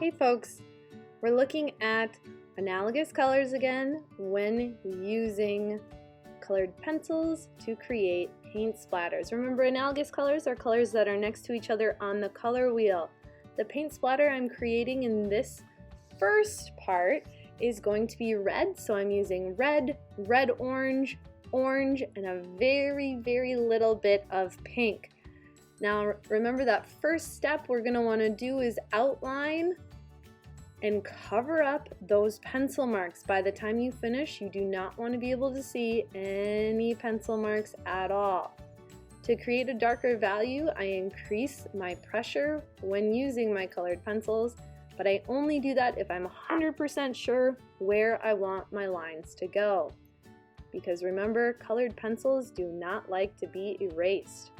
Hey folks, we're looking at analogous colors again when using colored pencils to create paint splatters. Remember, analogous colors are colors that are next to each other on the color wheel. The paint splatter I'm creating in this first part is going to be red, so I'm using red, red-orange, orange, and a very, very little bit of pink. Now remember, that first step we're going to want to do is outline and cover up those pencil marks. By the time you finish, you do not want to be able to see any pencil marks at all. To create a darker value, I increase my pressure when using my colored pencils, but I only do that if I'm 100% sure where I want my lines to go. Because remember, colored pencils do not like to be erased.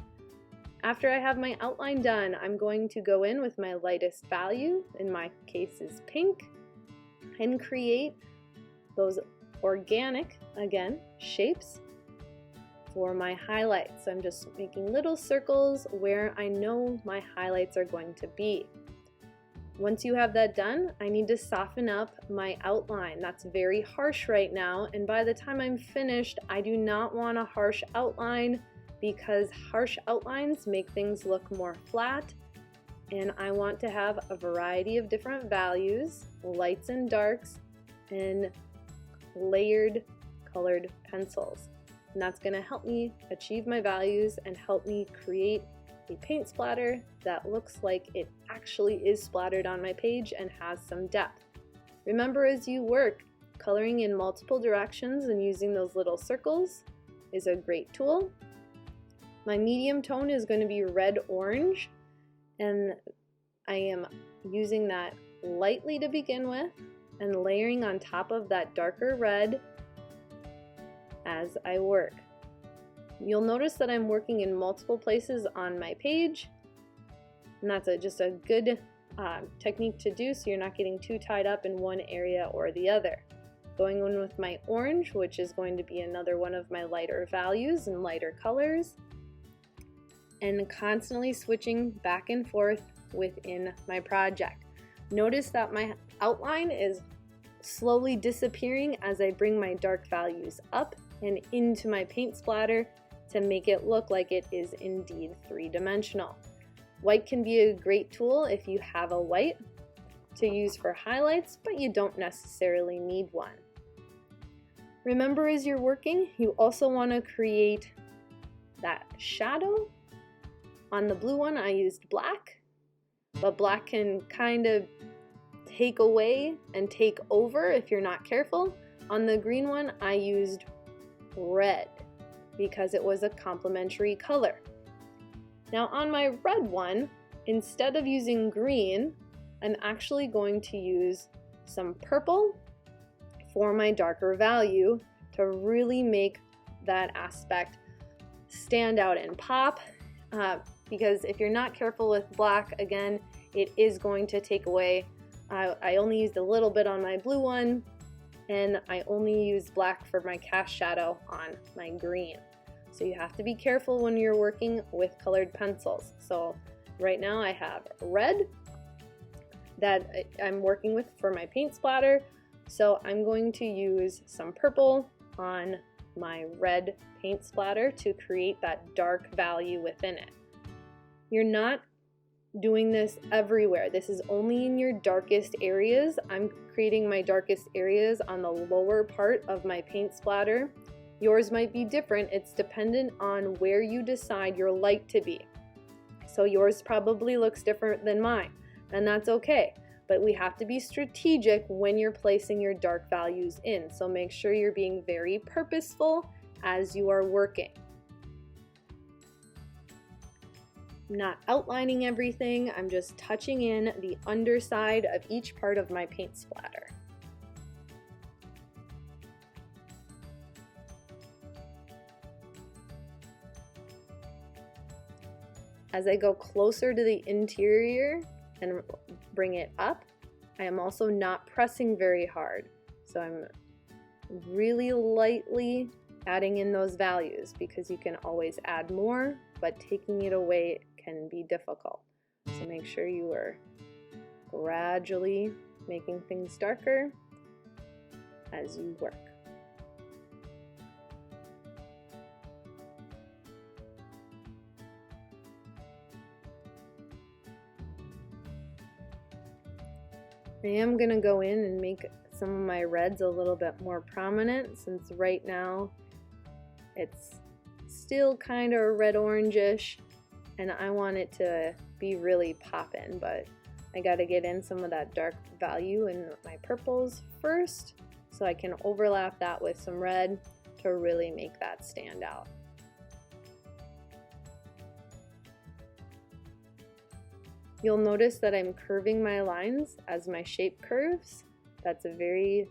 After I have my outline done, I'm going to go in with my lightest value, in my case is pink, and create those organic, again, shapes for my highlights. I'm just making little circles where I know my highlights are going to be. Once you have that done, I need to soften up my outline. That's very harsh right now, and by the time I'm finished, I do not want a harsh outline, because harsh outlines make things look more flat, and I want to have a variety of different values, lights and darks, and layered colored pencils. And that's going to help me achieve my values and help me create a paint splatter that looks like it actually is splattered on my page and has some depth. Remember, as you work, coloring in multiple directions and using those little circles is a great tool. My medium tone is going to be red-orange, and I am using that lightly to begin with and layering on top of that darker red as I work. You'll notice that I'm working in multiple places on my page, and that's just a good technique to do so you're not getting too tied up in one area or the other. Going in with my orange, which is going to be another one of my lighter values and lighter colors, and constantly switching back and forth within my project. Notice that my outline is slowly disappearing as I bring my dark values up and into my paint splatter to make it look like it is indeed three-dimensional. White can be a great tool if you have a white to use for highlights, but you don't necessarily need one. Remember, as you're working, you also want to create that shadow. On the blue one, I used black, but black can kind of take away and take over if you're not careful. On the green one, I used red because it was a complementary color. Now on my red one, instead of using green, I'm actually going to use some purple for my darker value to really make that aspect stand out and pop. Because if you're not careful with black, again, it is going to take away. I only used a little bit on my blue one, and I only used black for my cast shadow on my green. So you have to be careful when you're working with colored pencils. So right now I have red that I'm working with for my paint splatter. So I'm going to use some purple on my red paint splatter to create that dark value within it. You're not doing this everywhere. This is only in your darkest areas. I'm creating my darkest areas on the lower part of my paint splatter. Yours might be different. It's dependent on where you decide your light to be. So yours probably looks different than mine, and that's okay. But we have to be strategic when you're placing your dark values in. So make sure you're being very purposeful as you are working. I'm not outlining everything, I'm just touching in the underside of each part of my paint splatter. As I go closer to the interior and bring it up, I am also not pressing very hard. So I'm really lightly adding in those values, because you can always add more, but taking it away can be difficult. So make sure you are gradually making things darker as you work. I am going to go in and make some of my reds a little bit more prominent, since right now it's still kind of red-orangish and I want it to be really poppin', but I got to get in some of that dark value in my purples first so I can overlap that with some red to really make that stand out. You'll notice that I'm curving my lines as my shape curves. That's a very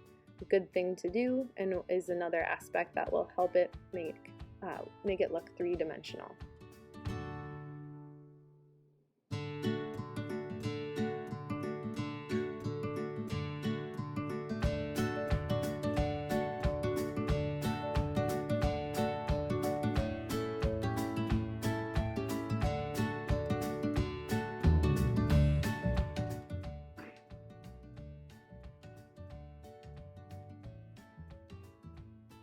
good thing to do and is another aspect that will help it make it look three-dimensional.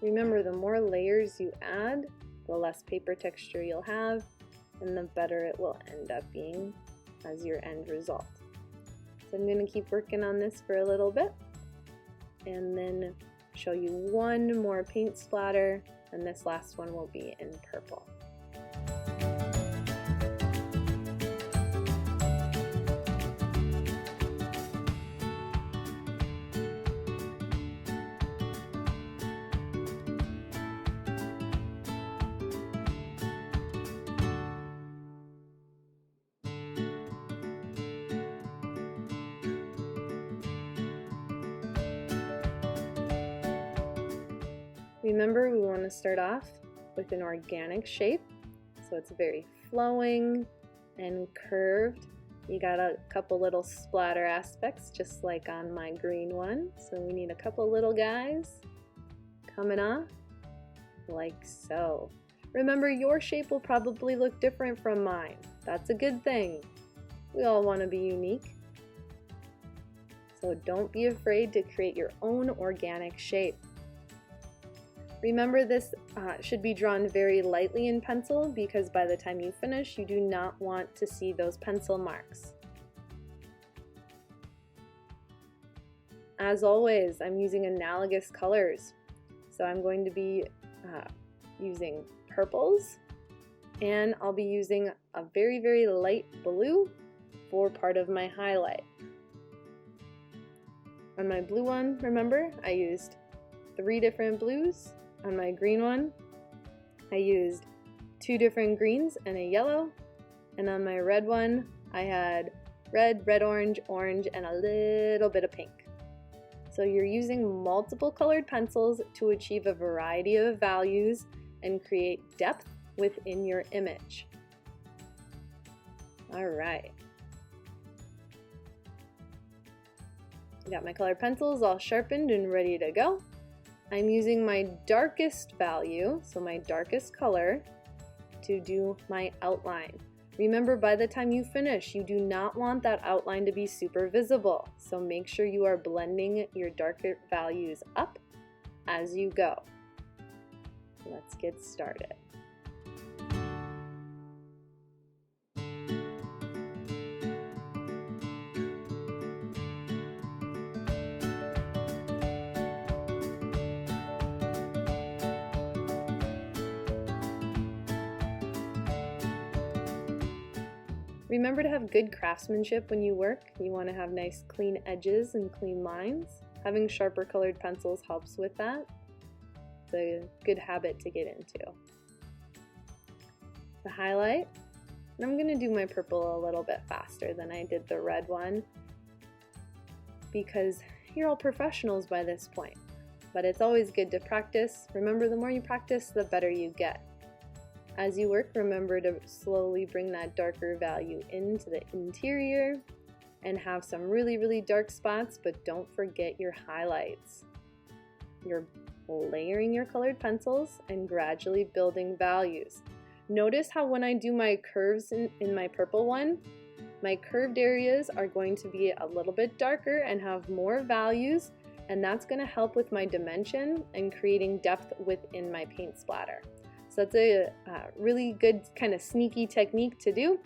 Remember, the more layers you add, the less paper texture you'll have, and the better it will end up being as your end result. So I'm going to keep working on this for a little bit, and then show you one more paint splatter, and this last one will be in purple. Remember, we want to start off with an organic shape, so it's very flowing and curved. You got a couple little splatter aspects just like on my green one, so we need a couple little guys coming off like so. Remember, your shape will probably look different from mine. That's a good thing. We all want to be unique, so don't be afraid to create your own organic shape. Remember, this should be drawn very lightly in pencil, because by the time you finish, you do not want to see those pencil marks. As always, I'm using analogous colors. So I'm going to be using purples, and I'll be using a very, very light blue for part of my highlight. On my blue one, remember, I used 3 different blues. On my green one, I used 2 different greens and a yellow. And on my red one, I had red, red-orange, orange, and a little bit of pink. So you're using multiple colored pencils to achieve a variety of values and create depth within your image. All right. I got my colored pencils all sharpened and ready to go. I'm using my darkest value, so my darkest color, to do my outline. Remember, by the time you finish, you do not want that outline to be super visible, so make sure you are blending your darker values up as you go. Let's get started. Remember to have good craftsmanship when you work. You want to have nice clean edges and clean lines. Having sharper colored pencils helps with that. It's a good habit to get into. The highlight, and I'm going to do my purple a little bit faster than I did the red one, because you're all professionals by this point. But it's always good to practice. Remember, the more you practice, the better you get. As you work, remember to slowly bring that darker value into the interior and have some really, really dark spots, but don't forget your highlights. You're layering your colored pencils and gradually building values. Notice how when I do my curves in my purple one, My curved areas are going to be a little bit darker and have more values, and that's going to help with my dimension and creating depth within my paint splatter. So that's a really good kind of sneaky technique to do.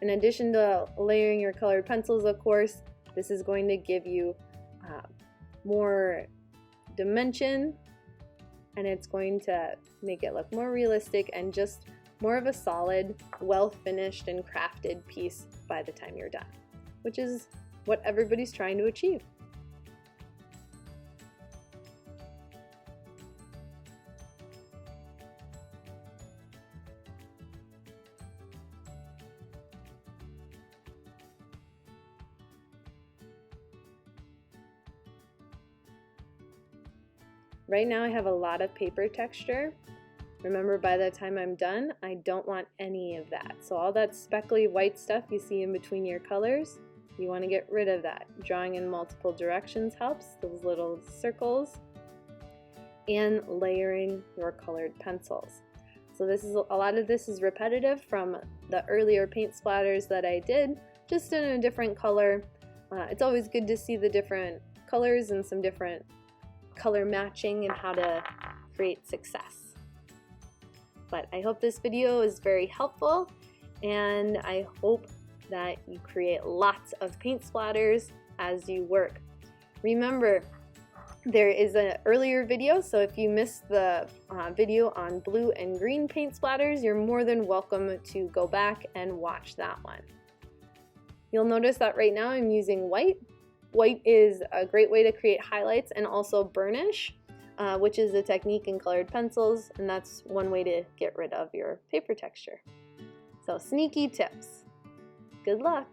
In addition to layering your colored pencils, of course, this is going to give you more dimension, and it's going to make it look more realistic and just more of a solid, well-finished and crafted piece by the time you're done, which is what everybody's trying to achieve. Right now I have a lot of paper texture. Remember, by the time I'm done, I don't want any of that. So all that speckly white stuff you see in between your colors, you want to get rid of that. Drawing in multiple directions helps, those little circles, and layering your colored pencils. So this is a lot of this is repetitive from the earlier paint splatters that I did, just in a different color. It's always good to see the different colors and some different color matching and how to create success. But I hope this video is very helpful, and I hope that you create lots of paint splatters as you work. Remember, there is an earlier video, so if you missed the video on blue and green paint splatters, you're more than welcome to go back and watch that one. You'll notice that right now I'm using white. White is a great way to create highlights and also burnish, which is a technique in colored pencils, and that's one way to get rid of your paper texture. So sneaky tips. Good luck!